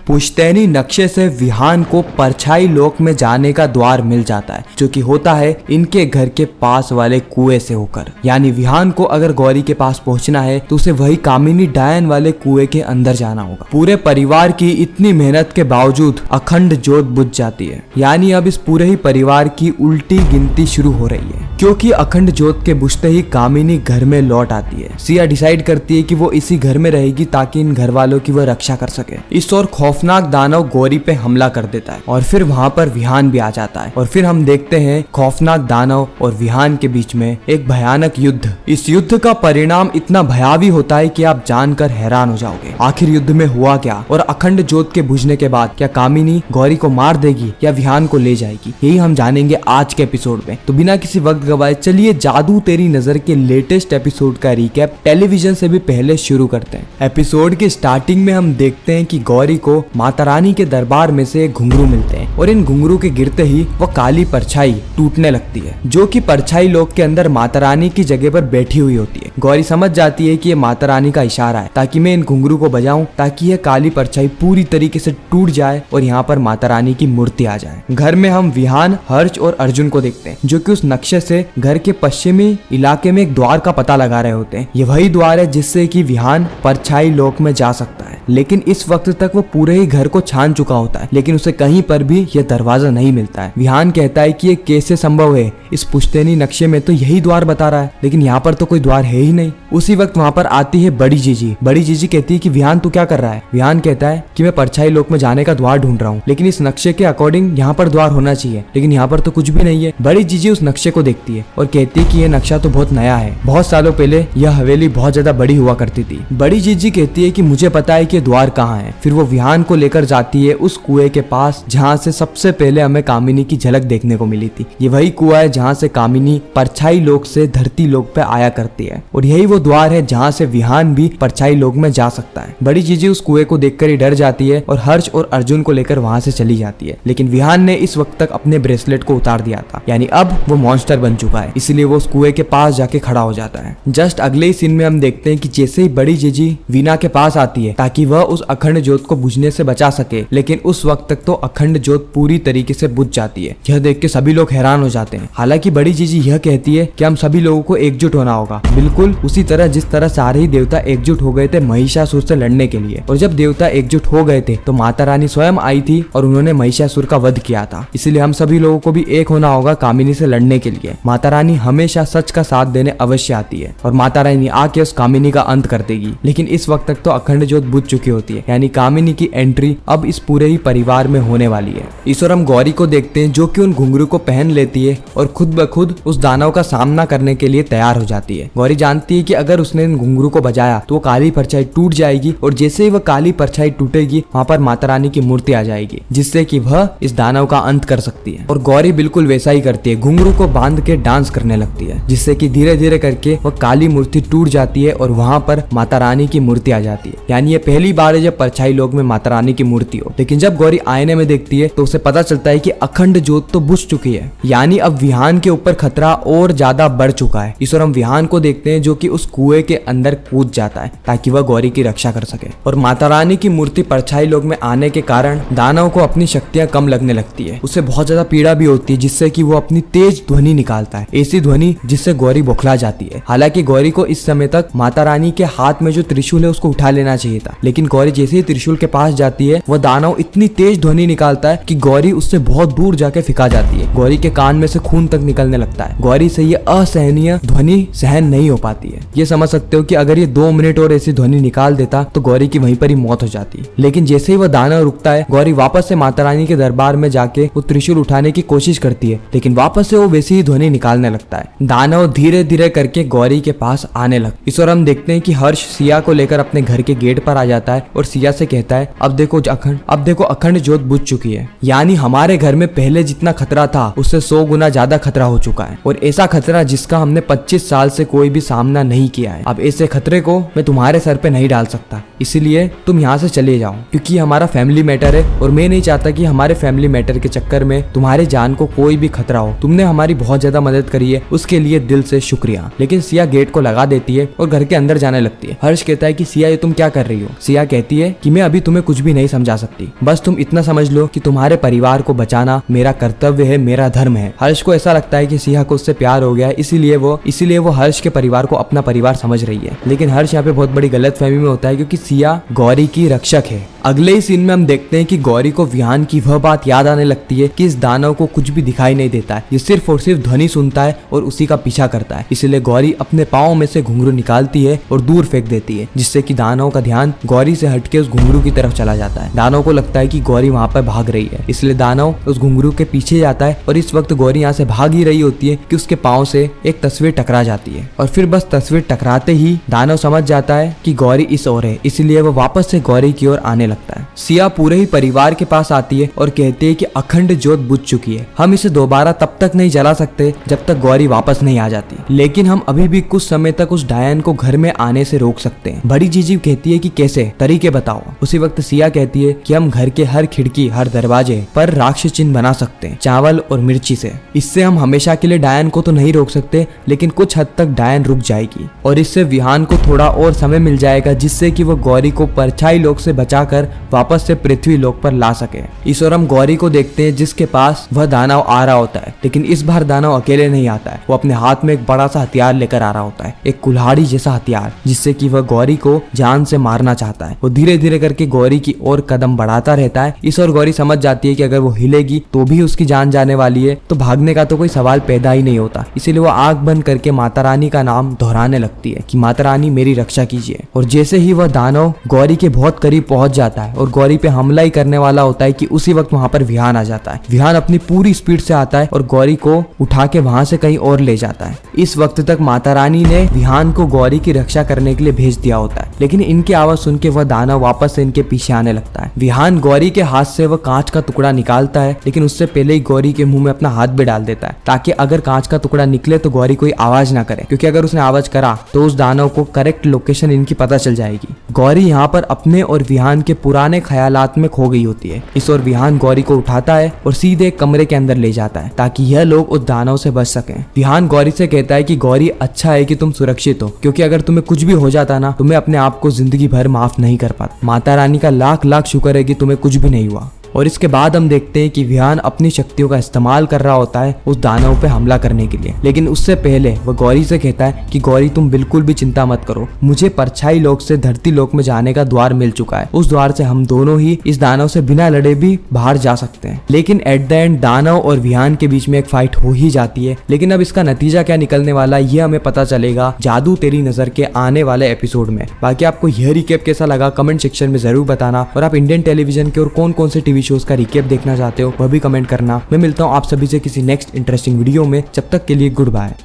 पुश्तैनी नक्शे से विहान को परछाई लोक में जाने का द्वार मिल जाता है, जो कि होता है इनके घर के पास वाले कुएं से होकर। यानी विहान को अगर गौरी के पास पहुंचना है तो उसे वही कामिनी डायन वाले कुएं के अंदर जाना होगा। पूरे परिवार की इतनी मेहनत के बावजूद अखंड ज्योत बुझ जाती है। यानी अब इस पूरे ही परिवार की उल्टी गिनती शुरू हो रही है, क्योंकि अखंड ज्योत के बुझते ही कामिनी घर में लौट आती है। सिया डिसाइड करती है कि वो इसी घर में रहेगी ताकि इन घर वालों की वो रक्षा कर सके। इस और खौफनाक दानव गौरी पे हमला कर देता है और फिर वहाँ पर विहान भी आ जाता है और फिर हम देखते हैं खौफनाक दानव और विहान के बीच में एक भयानक युद्ध। इस युद्ध का परिणाम इतना भयावी होता है कि आप जानकर हैरान हो जाओगे। आखिर युद्ध में हुआ क्या और अखंड ज्योत के बुझने के बाद क्या कामिनी गौरी को मार देगी या विहान को ले जाएगी, यही हम जानेंगे आज के एपिसोड में। तो बिना किसी वक्त गवाए चलिए जादू तेरी नजर के लेटेस्ट एपिसोड का रिकैप टेलीविजन से भी पहले शुरू करते हैं। एपिसोड के स्टार्टिंग में हम देखते हैं कि गौरी को माता रानी के दरबार में से घुंघरू मिलते हैं और इन घुंघरू के गिरते ही वो काली परछाई टूटने लगती है, जो कि परछाई लोक के अंदर माता रानी की जगह पर बैठी हुई होती है। गौरी समझ जाती है कि ये माता रानी का इशारा है ताकि मैं इन घुंघरू को बजाऊं ताकि यह काली परछाई पूरी तरीके से टूट जाए और यहाँ पर माता रानी की मूर्ति आ जाए। घर में हम विहान, हर्ष और अर्जुन को देखते हैं, जो कि उस नक्शे से घर के पश्चिमी इलाके में एक द्वार का पता लगा रहे होते हैं। ये वही द्वार है जिससे कि विहान परछाई लोक में जा सकता है। लेकिन इस वक्त तक वो पूरे ही घर को छान चुका होता है, लेकिन उसे कहीं पर भी यह दरवाजा नहीं मिलता है। विहान कहता है कि ये कैसे संभव है, इस पुश्तैनी नक्शे में तो यही द्वार बता रहा है, लेकिन यहाँ पर तो कोई द्वार है ही नहीं। उसी वक्त वहाँ पर आती है बड़ी जीजी। बड़ी जीजी कहती है कि विहान तू क्या कर रहा है। विहान कहता है कि मैं परछाई लोक में जाने का द्वार ढूंढ रहा हूँ, लेकिन इस नक्शे के अकॉर्डिंग यहाँ पर द्वार होना चाहिए, लेकिन यहाँ पर तो कुछ भी नहीं है। बड़ी जीजी उस नक्शे को देखती है और कहती है कि यह नक्शा तो बहुत नया है, बहुत सालों पहले यह हवेली बहुत ज्यादा बड़ी हुआ करती थी। बड़ी जीजी कहती है कि मुझे पता है कि द्वार कहाँ है। फिर वो विहान को लेकर जाती है उस कुएं के पास जहाँ से सबसे पहले हमें कामिनी की झलक देखने को मिली थी। ये वही कुआं है जहाँ से कामिनी परछाई लोक से धरती लोक पे आया करती है और यही वो द्वार है जहाँ से विहान भी परछाई लोक में जा सकता है। बड़ी जीजी उस कुएं को देखकर ही डर जाती है और हर्ष और अर्जुन को लेकर वहाँ से चली जाती है, लेकिन विहान ने इस वक्त तक अपने ब्रेसलेट को उतार दिया था, यानी अब वो मॉन्स्टर बन चुका है, इसलिए वो उस कुएं के पास जाके खड़ा हो जाता है। जस्ट अगले ही सीन में हम देखते हैं कि जैसे ही बड़ी जीजी वीना के पास आती है ताकि वह उस अखंड ज्योत को बुझने से बचा सके, लेकिन उस वक्त तक तो अखंड ज्योत पूरी तरीके से बुझ जाती है। यह देख के सभी लोग हैरान हो जाते हैं। हालांकि बड़ी जीजी यह कहती है कि हम सभी लोगों को एकजुट होना होगा, बिल्कुल उसी तरह जिस तरह सारे ही देवता एकजुट हो गए थे महिषासुर से लड़ने के लिए। और जब देवता एकजुट हो गए थे तो माता रानी स्वयं आई थी और उन्होंने महिषासुर का वध किया था, इसलिए हम सभी लोगों को भी एक होना होगा कामिनी से लड़ने के लिए। माता रानी हमेशा सच का साथ देने अवश्य आती है और माता रानी आके उस कामिनी का अंत कर देगी। लेकिन इस वक्त तक तो अखंड ज्योत बुझ चुकी होती है, यानी कामिनी की एंट्री अब इस पूरे ही परिवार में होने वाली है। इस और हम गौरी को देखते हैं जो कि उन घुंघरू को पहन लेती है और खुद ब खुद उस दानव का सामना करने के लिए तैयार हो जाती है। गौरी जानती है कि अगर उसने इन घुंघरू को बजाया तो वो काली परछाई टूट जाएगी और जैसे ही वह काली परछाई टूटेगी वहाँ पर माता रानी की मूर्ति आ जाएगी, जिससे कि वह इस दानव का अंत कर सकती है। और गौरी बिल्कुल वैसा ही करती है, घुंघरू को बांध के डांस करने लगती है, जिससे कि धीरे धीरे करके वह काली मूर्ति टूट जाती है और वहाँ पर माता रानी की मूर्ति आ जाती है। यानी ये पहली बार है जब परछाई लोक में माता रानी की मूर्ति हो। लेकिन जब गौरी आईने में देखती है तो उसे पता चलता है कि अखंड ज्योत तो बुझ चुकी है, यानी अब विहान के ऊपर खतरा और ज्यादा बढ़ चुका है। इस और हम विहान को देखते हैं जो कि उस कुएं के अंदर कूद जाता है ताकि वह गौरी की रक्षा कर सके। और माता रानी की मूर्ति परछाई लोक में आने के कारण दानव को अपनी शक्तियां कम लगने लगती है, उसे बहुत ज्यादा पीड़ा भी होती है, जिससे कि वो अपनी तेज ध्वनि निकालता है, ऐसी ध्वनि जिससे गौरी बौखला जाती है। हालांकि गौरी को इस समय तक माता रानी के हाथ में जो त्रिशूल है उसको उठा लेना चाहिए था, लेकिन गौरी जैसे ही त्रिशूल के पास जाती है वह दानव इतनी तेज ध्वनि निकालता है कि गौरी उससे बहुत दूर जाके फेंका जाती है। गौरी के कान में से खून तक निकलने लगता है। गौरी से ये असहनीय ध्वनि सहन नहीं हो पाती है। ये समझ सकते हो कि अगर ये 2 मिनट और ऐसी ध्वनि निकाल देता तो गौरी की वहीं पर ही मौत हो जाती। लेकिन जैसे ही वह दानव रुकता है गौरी वापस से माता रानी के दरबार में जाके वो त्रिशूल उठाने की कोशिश करती है, लेकिन वापस से वो वैसी ही ध्वनि निकालने लगता है। दानव धीरे धीरे करके गौरी के पास आने लगता है। इस और हम देखते हैं कि हर्ष सिया को लेकर अपने घर के गेट पर आ जाता है और सिया से कहता है अब देखो अखंड ज्योत बुझ चुकी है, यानी हमारे घर में पहले जितना खतरा था उससे 100 गुना ज्यादा खतरा हो चुका है, और ऐसा खतरा जिसका हमने 25 साल से कोई भी सामना नहीं किया है। अब ऐसे खतरे को मैं तुम्हारे सर पे नहीं डाल सकता, इसलिए तुम यहाँ से चले जाओ, क्योंकि हमारा फैमिली मैटर है और मैं नहीं चाहता कि हमारे फैमिली मैटर के चक्कर में तुम्हारे जान को कोई भी खतरा हो। तुमने हमारी बहुत ज्यादा मदद करी है, उसके लिए दिल से शुक्रिया। लेकिन सिया गेट को लगा देती है और घर के अंदर जाने लगती है। हर्ष कहता है कि सिया ये तुम क्या कर रही हो। सिया कहती है कि मैं अभी तुम्हें कुछ भी नहीं समझा सकती, बस तुम इतना समझ लो कि तुम्हारे परिवार को बचाना मेरा कर्तव्य है, मेरा धर्म है। हर्ष को ऐसा लगता है कि सिया को उससे प्यार हो गया है, इसीलिए वो हर्ष के परिवार को अपना परिवार समझ रही है। लेकिन हर्ष यहाँ पे बहुत बड़ी गलतफहमी में होता है, क्योंकि सिया गौरी की रक्षक है। अगले ही सीन में हम देखते हैं कि गौरी को विहान की वह बात याद आने लगती है कि इस दानव को कुछ भी दिखाई नहीं देता है, ये सिर्फ और सिर्फ ध्वनि सुनता है और उसी का पीछा करता है। इसलिए गौरी अपने पाँव में से घुंघरू निकालती है और दूर फेंक देती है, जिससे कि दानव का ध्यान गौरी से हटके उस घुंघरू की तरफ चला जाता है। दानव को लगता है कि गौरी वहाँ पर भाग रही है, इसलिए दानव उस घुंघरू के पीछे जाता है और इस वक्त गौरी यहाँ से भाग ही रही होती है कि उसके पाँव से एक तस्वीर टकरा जाती है और फिर बस तस्वीर टकराते ही दानव समझ जाता है कि गौरी इस ओर है, इसलिए वो वापस से गौरी की ओर आने लगता है। सिया पूरे ही परिवार के पास आती है और कहती है कि अखंड ज्योत बुझ चुकी है, हम इसे दोबारा तब तक नहीं जला सकते जब तक गौरी वापस नहीं आ जाती, लेकिन हम अभी भी कुछ समय तक उस डायन को घर में आने से रोक सकते हैं। बड़ी जीजी कहती है कि कैसे, तरीके बताओ। उसी वक्त सिया कहती है कि हम घर के हर खिड़की, हर दरवाजे पर राक्षस चिन्ह बना सकते हैं, चावल और मिर्ची से। इससे हम हमेशा के लिए डायन को तो नहीं रोक सकते, लेकिन कुछ हद तक डायन रुक जाएगी और इससे विहान को थोड़ा और समय मिल जाएगा, जिससे कि वो गौरी को परछाई लोक से बचाकर वापस से पृथ्वी लोक पर ला सके। इस ओर हम गौरी को देखते हैं जिसके पास वह दानव आ रहा होता है, लेकिन इस बार दानव अकेले नहीं आता है, वो अपने हाथ में एक बड़ा सा हथियार लेकर आ रहा होता है, एक कुल्हाड़ी जैसा हथियार, जिससे कि वह गौरी को जान से मारना चाहता है। वो धीरे धीरे करके गौरी की ओर कदम बढ़ाता रहता है। इस ओर गौरी समझ जाती है कि अगर वो हिलेगी तो भी उसकी जान जाने वाली है, तो भागने का तो कोई सवाल पैदा ही नहीं होता। इसीलिए वो आंख बंद करके माता रानी का नाम दोहराने लगती है कि माता रानी मेरी रक्षा कीजिए। और जैसे ही वह दानव गौरी के बहुत करीब पहुंच जाता है और गौरी पे हमला ही करने वाला होता है कि उसी वक्त वहां पर विहान आ जाता है। विहान अपनी पूरी स्पीड से आता है और गौरी को उठा के वहां से कहीं और ले जाता है। इस वक्त तक माता रानी ने विहान को गौरी की रक्षा करने के लिए भेज दिया होता है, लेकिन इनकी आवाज सुन के वह दानव वापस से इनके पीछे आने लगता है। विहान गौरी के हाथ से वह कांच का टुकड़ा निकालता है, लेकिन उससे पहले ही गौरी के मुंह में अपना हाथ भी डाल देता है, ताकि अगर कांच का टुकड़ा निकले तो गौरी कोई आवाज ना करे, क्योंकि अगर उसने आवाज करा तो उस दानव को करेक्ट लोकेशन इनकी पता चल जाएगी। गौरी यहाँ पर अपने और विहान के पुराने ख्यालात में खो गई होती है। इस और विहान गौरी को उठाता है और सीधे कमरे के अंदर ले जाता है, ताकि यह लोग उस दानव से बच सकें। विहान गौरी से कहता है कि गौरी अच्छा है कि तुम सुरक्षित हो, क्योंकि अगर तुम्हें कुछ भी हो जाता ना, तुम्हें अपने आप को जिंदगी भर माफ नहीं कर पाता। माता रानी का लाख लाख शुक्र है कि तुम्हें कुछ भी नहीं हुआ। और इसके बाद हम देखते हैं कि विहान अपनी शक्तियों का इस्तेमाल कर रहा होता है उस दानव पे हमला करने के लिए, लेकिन उससे पहले वह गौरी से कहता है कि गौरी तुम बिल्कुल भी चिंता मत करो, मुझे परछाई लोक से धरती लोक में जाने का द्वार मिल चुका है, उस द्वार से हम दोनों ही इस दानव से बिना लड़े भी बाहर जा सकते हैं। लेकिन एट द एंड दानव और विहान के बीच में एक फाइट हो ही जाती है, लेकिन अब इसका नतीजा क्या निकलने वाला है ये हमें पता चलेगा जादू तेरी नजर के आने वाले एपिसोड में। बाकी आपको यह रिकेप कैसा लगा कमेंट सेक्शन में जरूर बताना, और आप इंडियन टेलीविजन के और कौन कौन से टीवी शोज का रिकेप देखना चाहते हो वह भी कमेंट करना। मैं मिलता हूँ आप सभी से किसी नेक्स्ट इंटरेस्टिंग वीडियो में, जब तक के लिए गुड बाय।